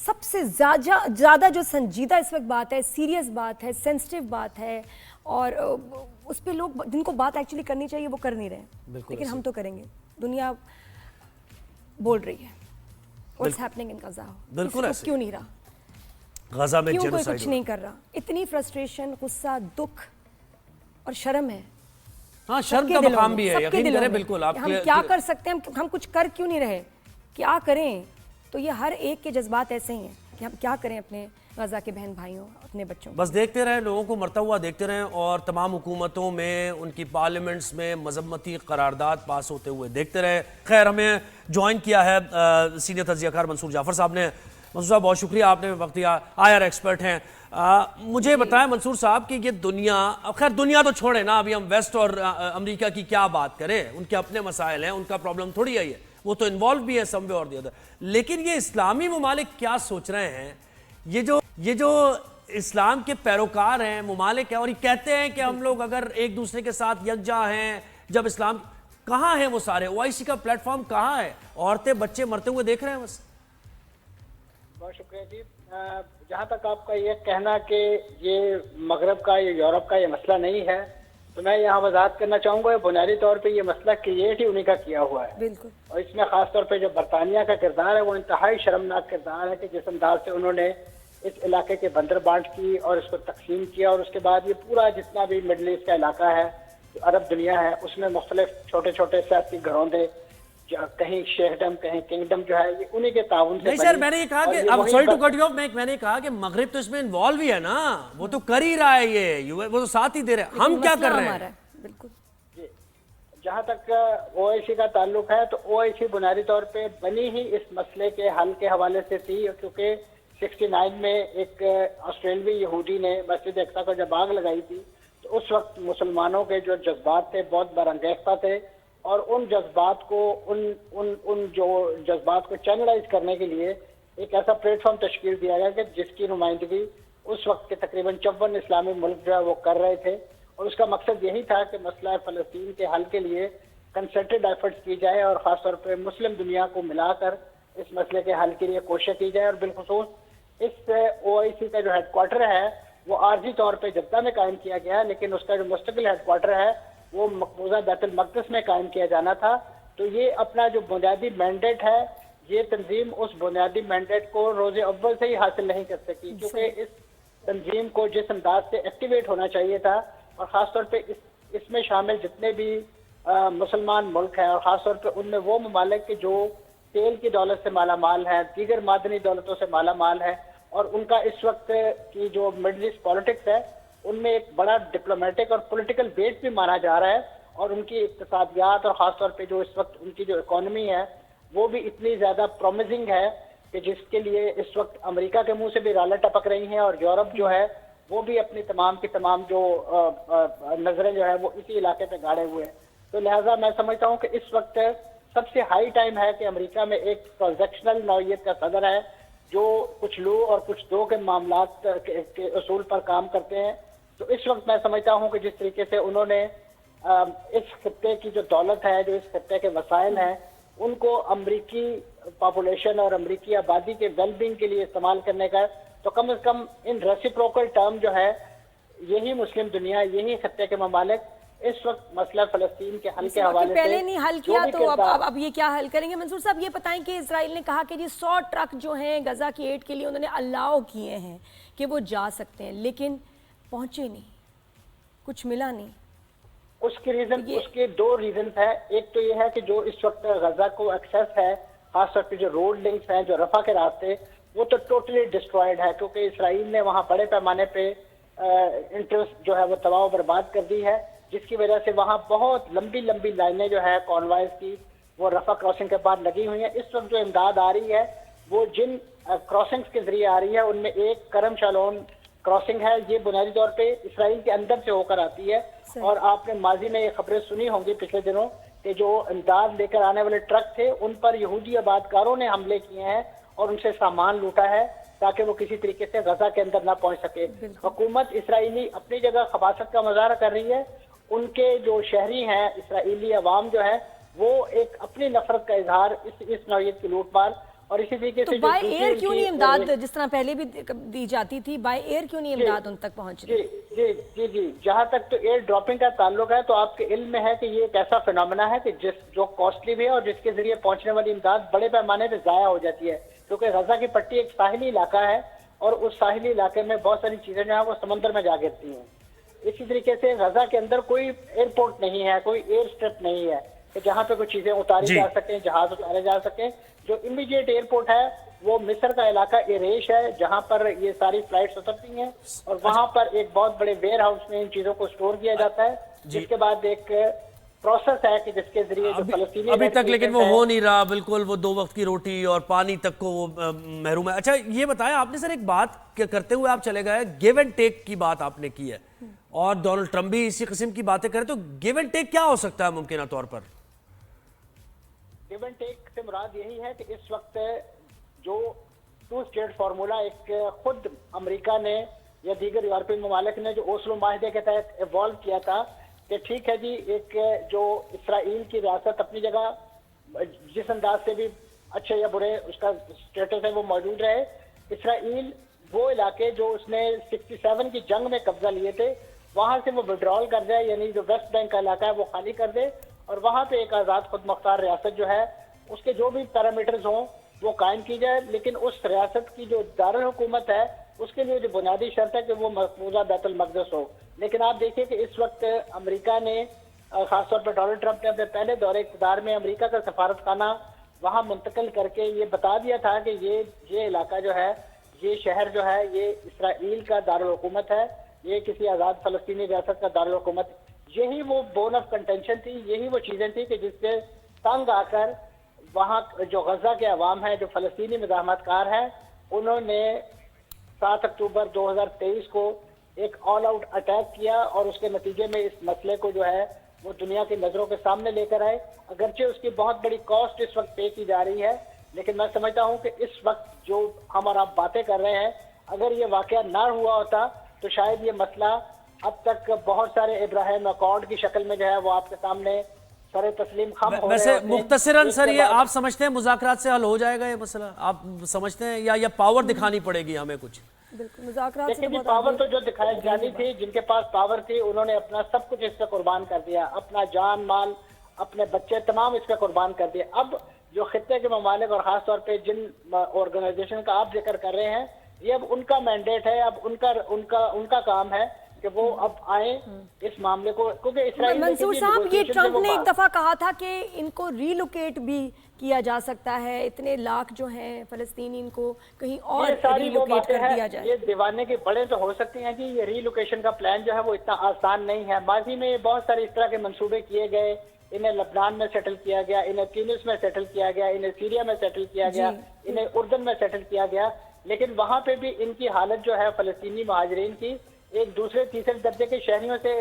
سب سے زیادہ جو سنجیدہ اس وقت بات ہے، سیریس بات ہے، سینسٹیو بات ہے، اور اس پہ لوگ جن کو بات ایکچولی کرنی چاہیے وہ کر نہیں رہے، لیکن ہم تو کریں گے. دنیا بول رہی ہے what's happening in Gaza. بالکل ایسے کیوں نہیں رہا؟ غزہ میں کیوں کوئی کچھ نہیں کر رہا؟ اتنی فرسٹریشن، غصہ، دکھ اور شرم ہے. ہاں، شرم کا مقام بھی ہے، یقین کریں. بالکل ہم کیا کر سکتے ہیں، ہم کچھ کر کیوں نہیں رہے، کیا کریں؟ تو یہ ہر ایک کے جذبات ایسے ہی ہیں کہ ہم کیا کریں اپنے غزہ کے بہن بھائیوں، اپنے بچوں. بس دیکھتے رہیں، لوگوں کو مرتا ہوا دیکھتے رہیں، اور تمام حکومتوں میں، ان کی پارلیمنٹس میں مذمتی قرارداد پاس ہوتے ہوئے دیکھتے رہے. خیر، ہمیں جوائن کیا ہے سینئر تجزیہ کار منصور جعفر صاحب نے. منصور صاحب بہت شکریہ، آپ نے وقت دیا، IR ایکسپرٹ ہیں. مجھے بتائیں منصور صاحب کہ یہ دنیا، خیر دنیا تو چھوڑیں نا، ابھی ہم ویسٹ اور امریکہ کی کیا بات کریں، ان کے اپنے مسائل ہیں، ان کا پرابلم تھوڑی ہے، وہ تو انوالو بھی ہے سم وے اور دی ادر. لیکن یہ اسلامی ممالک کیا سوچ رہے ہیں، یہ جو اسلام کے پیروکار ہیں، ممالک ہیں، اور یہ کہتے ہیں کہ ہم لوگ اگر ایک دوسرے کے ساتھ یکجا ہیں، جب اسلام، کہاں ہیں وہ سارے؟ OIC کا پلیٹ فارم کہاں ہے؟ عورتیں بچے مرتے ہوئے دیکھ رہے ہیں بس. بہت شکریہ جی. جہاں تک آپ کا یہ کہنا کہ یہ مغرب کا یا یورپ کا یہ مسئلہ نہیں ہے، تو میں یہاں وضاحت کرنا چاہوں گا بنیادی طور پہ یہ مسئلہ کریٹ ہی انہی کا کیا ہوا ہے. بالکل. اور اس میں خاص طور پہ جو برطانیہ کا کردار ہے وہ انتہائی شرمناک کردار ہے کہ جس انداز سے انہوں نے اس علاقے کے بندر بانٹ کی اور اس کو تقسیم کیا، اور اس کے بعد یہ پورا جتنا بھی مڈل ایسٹ کا علاقہ ہے، جو عرب دنیا ہے، اس میں مختلف چھوٹے چھوٹے سیاسی گھروندے، کہیں شیخڈم کہیں کنگڈم جو ہے، یہ انہی کے تعاون سے. نہیں سر، میں نے یہ کہا کہ اب sorry to cut you off, میں نے کہا کہ مغرب تو اس میں انوالو ہی ہے نا، وہ تو کر ہی رہا ہے، یہ وہ تو ساتھ ہی دے رہے ہیں. ہم کیا کر رہے ہیں؟ بالکل. جہاں تک OIC کا تعلق ہے تو OIC بنیادی طور پہ بنی ہی اس مسئلے کے حل کے حوالے سے تھی، کیونکہ 69 میں ایک آسٹریلوی یہودی نے مسجد اقصی کو جب آگ لگائی تھی تو اس وقت مسلمانوں کے جو جذبات تھے بہت برانگیختہ تھے، اور ان جذبات کو ان جو جذبات کو چینلائز کرنے کے لیے ایک ایسا پلیٹ فارم تشکیل دیا گیا کہ جس کی نمائندگی اس وقت کے تقریباً 54 اسلامی ملک جو ہے وہ کر رہے تھے. اور اس کا مقصد یہی تھا کہ مسئلہ فلسطین کے حل کے لیے کنسنٹریڈ ایفرٹس کی جائے، اور خاص طور پہ مسلم دنیا کو ملا کر اس مسئلے کے حل کے لیے کوشش کی جائے. اور بالخصوص اس OIC کا جو ہیڈ کوارٹر ہے وہ عارضی طور پہ جدہ میں قائم کیا گیا ہے، لیکن اس کا جو مستقل ہیڈ کوارٹر ہے وہ مقبوضہ بیت المقدس میں قائم کیا جانا تھا. تو یہ اپنا جو بنیادی مینڈیٹ ہے، یہ تنظیم اس بنیادی مینڈیٹ کو روز اول سے ہی حاصل نہیں کر سکی، کیونکہ اس تنظیم کو جس انداز سے ایکٹیویٹ ہونا چاہیے تھا، اور خاص طور پہ اس میں شامل جتنے بھی مسلمان ملک ہیں، اور خاص طور پہ ان میں وہ ممالک کے جو تیل کی دولت سے مالا مال ہے، دیگر معدنی دولتوں سے مالا مال ہے، اور ان کا اس وقت کی جو مڈل ایسٹ پالیٹکس ہے ان میں ایک بڑا ڈپلومیٹک اور پولیٹیکل بیس بھی مانا جا رہا ہے، اور ان کی اقتصادیات اور خاص طور پہ جو اس وقت ان کی جو اکانومی ہے وہ بھی اتنی زیادہ پرومزنگ ہے کہ جس کے لیے اس وقت امریکہ کے منہ سے بھی رالیں ٹپک رہی ہیں، اور یورپ جو ہے وہ بھی اپنی تمام کی تمام جو نظریں جو ہے وہ اسی علاقے پہ گاڑے ہوئے ہیں. تو لہٰذا میں سمجھتا ہوں کہ اس وقت سب سے ہائی ٹائم ہے کہ امریکہ میں ایک ٹرانزیکشنل نوعیت کا صدر ہے جو کچھ لو اور کچھ دو کے معاملات کے اصول پر کام کرتے ہیں. تو اس وقت میں سمجھتا ہوں کہ جس طریقے سے انہوں نے اس خطے کی جو دولت ہے، جو اس خطے کے وسائل ہیں، ان کو امریکی پاپولیشن اور امریکی آبادی کے ویل بینگ کے لیے استعمال کرنے کا، تو کم از کم ان ریسیپروکل ٹرم جو ہے یہی مسلم دنیا، یہی خطے کے ممالک اس وقت مسئلہ فلسطین کے حل کے حوالے سے پہلے نہیں حل کیا تو اب یہ کیا حل کریں گے؟ منصور صاحب یہ بتائیں کہ اسرائیل نے کہا کہ جی 100 ٹرک جو ہیں غزہ کی ایڈ کے لیے انہوں نے الاؤ کیے ہیں کہ وہ جا سکتے ہیں، لیکن پہنچے نہیں، کچھ ملا نہیں. اس کے دو ریزنز ہیں. ایک تو یہ ہے کہ جو اس وقت غزہ کو ایکسیس ہے، خاص طور پہ جو روڈ لنکس ہیں، جو رفح کے راستے، وہ تو ٹوٹلی ڈسٹرائیڈ ہے، کیونکہ اسرائیل نے وہاں بڑے پیمانے پہ انٹرسٹ جو ہے وہ تباہ و برباد کر دی ہے، جس کی وجہ سے وہاں بہت لمبی لمبی لائنیں جو ہے کانوائز کی وہ رفح کراسنگ کے بعد لگی ہوئی ہیں. اس وقت جو امداد آ رہی ہے وہ جن کراسنگز کے ذریعے آ رہی ہے ان میں ایک کرم شالون کراسنگ ہے. یہ بنیادی طور پہ اسرائیل کے اندر سے ہو کر آتی ہے، اور آپ نے ماضی میں یہ خبریں سنی ہوں گی پچھلے دنوں کہ جو امداد لے کر آنے والے ٹرک تھے ان پر یہودی آبادکاروں نے حملے کیے ہیں اور ان سے سامان لوٹا ہے تاکہ وہ کسی طریقے سے غزہ کے اندر نہ پہنچ سکے. حکومت اسرائیلی اپنی جگہ خباثت کا مظاہرہ کر رہی ہے، ان کے جو شہری ہیں، اسرائیلی عوام جو ہے وہ ایک اپنی نفرت کا اظہار اس نوعیت کی لوٹ مار और इसी तरीके तो से बाय एयर क्यों नहीं इमदाद, जिस तरह पहले भी दी जाती थी, बाय एयर क्यों नहीं इमदाद उन तक पहुंच रही? जी जी जी जी, जहाँ तक तो एयर ड्रॉपिंग का ताल्लुक है तो आपके इल्म में है कि ये एक ऐसा फिनोमेना है कि जो कॉस्टली भी है और जिसके जरिए पहुंचने वाली इमदाद बड़े पैमाने पर ज़ाया हो जाती है, क्योंकि गजा की पट्टी एक साहिली इलाका है और उस साहिली इलाके में बहुत सारी चीज़ें जो है वो समंदर में जा गिरती हैं। इसी तरीके से गजा के अंदर कोई एयरपोर्ट नहीं है, कोई एयर स्ट्रिप नहीं है कि जहाँ पे कुछ चीज़ें उतारी जा सकें, जहाज उतारे जा सकें। जो इमीडिएट एयरपोर्ट है वो मिस्र का इलाका एरेश है, जहाँ पर ये सारी फ्लाइट्स उतरती हैं और वहाँ पर एक बहुत बड़े वेयर हाउस में इन चीज़ों को स्टोर किया जाता है, जिसके बाद एक प्रोसेस है कि जिसके जरिए जो फलस्तीनी अभी तक लेकिन वो हो नहीं रहा, बिल्कुल वो 2 वक्त की रोटी और पानी तक को वो महरूम है। अच्छा ये बताया आपने सर, एक बात करते हुए आप चले गए, गिव एंड टेक की बात आपने की है और डोनाल्ड ट्रम्प भी इसी किस्म की बातें करें, तो गिव एंड टेक क्या हो सकता है मुमकिन तौर पर? गिव एंड टेक से मुराद यही है कि इस वक्त जो 2 स्टेट फार्मूला एक खुद अमेरिका ने या दीगर यूरोपीय ममालिक ने जो ओस्लो माहिदे के तहत इवॉल्व किया था कि ठीक है जी, एक जो इसराइल की रियासत अपनी जगह जिस अंदाज से भी अच्छे या बुरे उसका स्टेटस है वो मौजूद रहे, इसराइल वो इलाके जो उसने 67 की जंग में कब्जा लिए थे वहां से वो विड्रॉल कर जाए, यानी जो वेस्ट बैंक का इलाका है वो खाली कर दे और वहां पे एक आज़ाद खुद मुख्तार रियासत जो है उसके जो भी पैरामीटर्स हों वो कायम की जाए, लेकिन उस रियासत की जो दारुल हुकूमत है उसके लिए जो बुनियादी शर्त है कि वो मकबूजा बैतुल मक़दस हो। लेकिन आप देखिए कि इस वक्त अमेरिका ने खासतौर पर डोनाल्ड ट्रंप ने अपने पहले दौरे इक़्तिदार में अमेरिका का सफारतखाना वहाँ मुंतकिल करके ये बता दिया था कि ये इलाका जो है, ये शहर जो है, ये इसराइल का दारुल हुकूमत है, ये किसी आज़ाद फ़लस्तीनी रियासत का दारुल हुकूमत। यही वो बोन ऑफ कंटेंशन थी, यही वो चीज़ें थी कि जिससे तंग आकर वहाँ जो गजा के अवाम है, जो फ़लस्तीनी मज़ाहमतकार हैं, उन्होंने 7 अक्टूबर 2023 को एक ऑल आउट अटैक किया और उसके नतीजे में इस मसले को जो है वो दुनिया की नज़रों के सामने लेकर आए। अगरचे उसकी बहुत बड़ी कॉस्ट इस वक्त पे की जा रही है, लेकिन मैं समझता हूँ कि इस वक्त जो हम और आप बातें कर रहे हैं, अगर ये वाक़या ना हुआ होता तो शायद ये मसला अब तक बहुत सारे इब्राहिम अकॉर्ड की शक्ल में जो है वो आपके सामने सरे तस्लीम खम हो वैसे रहे मुख्तसरन सर, ये आप समझते हैं मुज़ाकरात से हल हो जाएगा ये मसला? आप समझते हैं या पावर दिखानी पड़ेगी हमें कुछ? बिल्कुल, मुज़ाकरात से देखिए पावर तो जो दिखाई जानी थी, जिनके पास पावर थी उन्होंने अपना सब कुछ इस पे कुर्बान कर दिया, अपना जान माल, अपने बच्चे तमाम इस पे कुर्बान कर दिए। अब जो खित्ते के ममालिक और ख़ास तौर पे जिन ऑर्गेनाइजेशन का आप जिक्र कर रहे हैं, ये अब उनका मैंडेट है, अब उनका काम है कि वो अब आए इस मामले को, क्योंकि इसराइल मंसूर साहब, ये ट्रंप ने एक दफा कहा था कि इनको रीलोकेट भी किया जा सकता है, इतने लाख जो हैं फलस्तीनी, इनको कहीं और रीलोकेट कर दिया जाए। ये दीवाने के बड़े तो हो सकते हैं कि ये रीलोकेशन का प्लान जो है वो इतना आसान नहीं है। माजी में बहुत सारे इस तरह के मंसूबे किए गए, इन्हें लबनान में सेटल किया गया, इन्हें ट्यूनिस में सेटल किया गया, इन्हें सीरिया में सेटल किया गया, इन्हें उर्दन में सेटल किया गया, लेकिन वहां पे भी इनकी हालत जो है फलस्तीनी महाजरीन की एक दूसरे तीसरे दर्जे के शहरियों से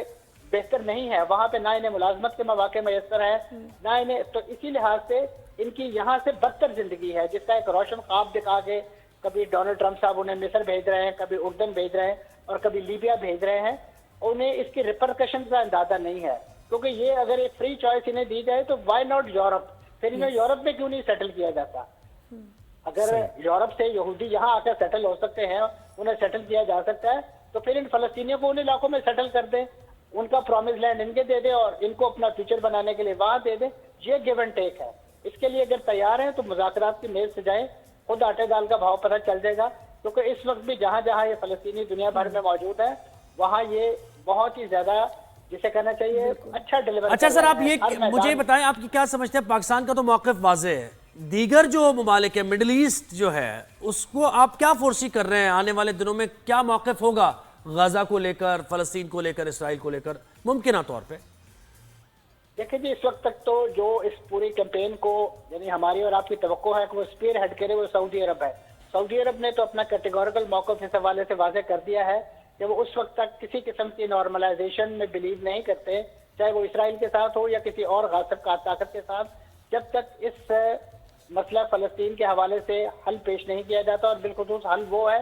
बेहतर नहीं है। वहां पे ना इन्हें मुलाजमत के मौके मैसर है, ना इन्हें, तो इसी लिहाज से इनकी यहाँ से बदतर जिंदगी है, जिसका एक रोशन ख्वाब दिखा के कभी डोनाल्ड ट्रंप साहब उन्हें मिस्र भेज रहे हैं, कभी उर्दन भेज रहे हैं और कभी लीबिया भेज रहे हैं। उन्हें इसकी रिपरकशन का अंदाजा नहीं है, क्योंकि ये अगर एक फ्री चॉइस इन्हें दी जाए तो वाई नॉट यूरोप, फिर इन्हें यूरोप में क्यों नहीं सेटल किया जाता? अगर यूरोप से यहूदी यहाँ आकर सेटल हो सकते हैं, उन्हें सेटल किया जा सकता है, तो फिर इन फलस्तीनियों को उन इलाकों में सेटल कर दें, उनका प्रॉमिस लैंड इनके दे दे और इनको अपना फ्यूचर बनाने के लिए वहां दे दे। ये गिव एंड टेक है। इसके लिए अगर तैयार हैं तो मुज़ाकरात की मेज से जाएं, खुद आटे दाल का भाव पता चल जाएगा, क्योंकि इस वक्त भी जहां जहां ये फलस्तीनी दुनिया भर में मौजूद है वहां ये बहुत ही ज्यादा, जिसे कहना चाहिए, अच्छा डिलीवर। अच्छा सर, आप ये मुझे बताएं, आप क्या समझते हैं? पाकिस्तान का तो मौक़िफ़ वाज़ेह है, दीगर जो ममालिक है, मिडल ईस्ट जो है, उसको आप क्या फोर्सी कर रहे हैं? आने वाले दिनों में क्या मौक़िफ़ होगा गजा को लेकर, फलस्तीन को लेकर, इसराइल को लेकर मुमकिन तौर पे? देखिए जी, इस वक्त तक तो जो इस पूरी कैंपेन को, यानी हमारी और आपकी तवक्को है कि वो स्पीयर हेड करे, वो सऊदी अरब है। सऊदी अरब ने तो अपना कैटेगोरिकल मौक़िफ़ इस हवाले से वाज़ेह कर दिया है कि वो उस वक्त तक किसी किस्म की नॉर्मलाइजेशन में बिलीव नहीं करते, चाहे वो इसराइल के साथ हो या किसी और गासिब का ताकत के साथ, जब तक इस मसला फ़लस्तीन के हवाले से हल पेश नहीं किया जाता। और बिलखुसूस हल वो है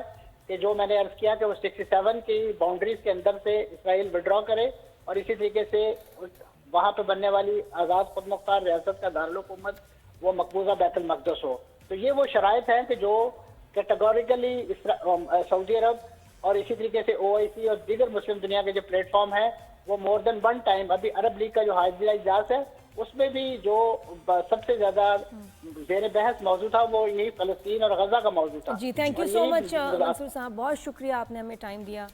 कि जो मैंने अर्ज़ किया कि वो 67 की बाउंड्रीज के अंदर से इसराइल विड्रॉ करे और इसी तरीके से वहाँ पे बनने वाली आज़ाद खुद मुख्तार रियासत का दारुल हुकूमत वो मकबूजा बैतुल मक़दस हो। تو یہ وہ شرائط ہیں کہ جو کیٹیگوریکلی سعودی عرب اور اسی طریقے سے OIC اور دیگر مسلم دنیا کے جو پلیٹ فارم ہیں وہ مور دین ون ٹائم، ابھی عرب لیگ کا جو حاضرہ اجلاس ہے اس میں بھی جو سب سے زیادہ زیر بحث موضوع تھا وہ یہی فلسطین اور غزہ کا موضوع تھا. جی تھینک یو سو مچ منصور صاحب، بہت شکریہ آپ نے ہمیں ٹائم دیا.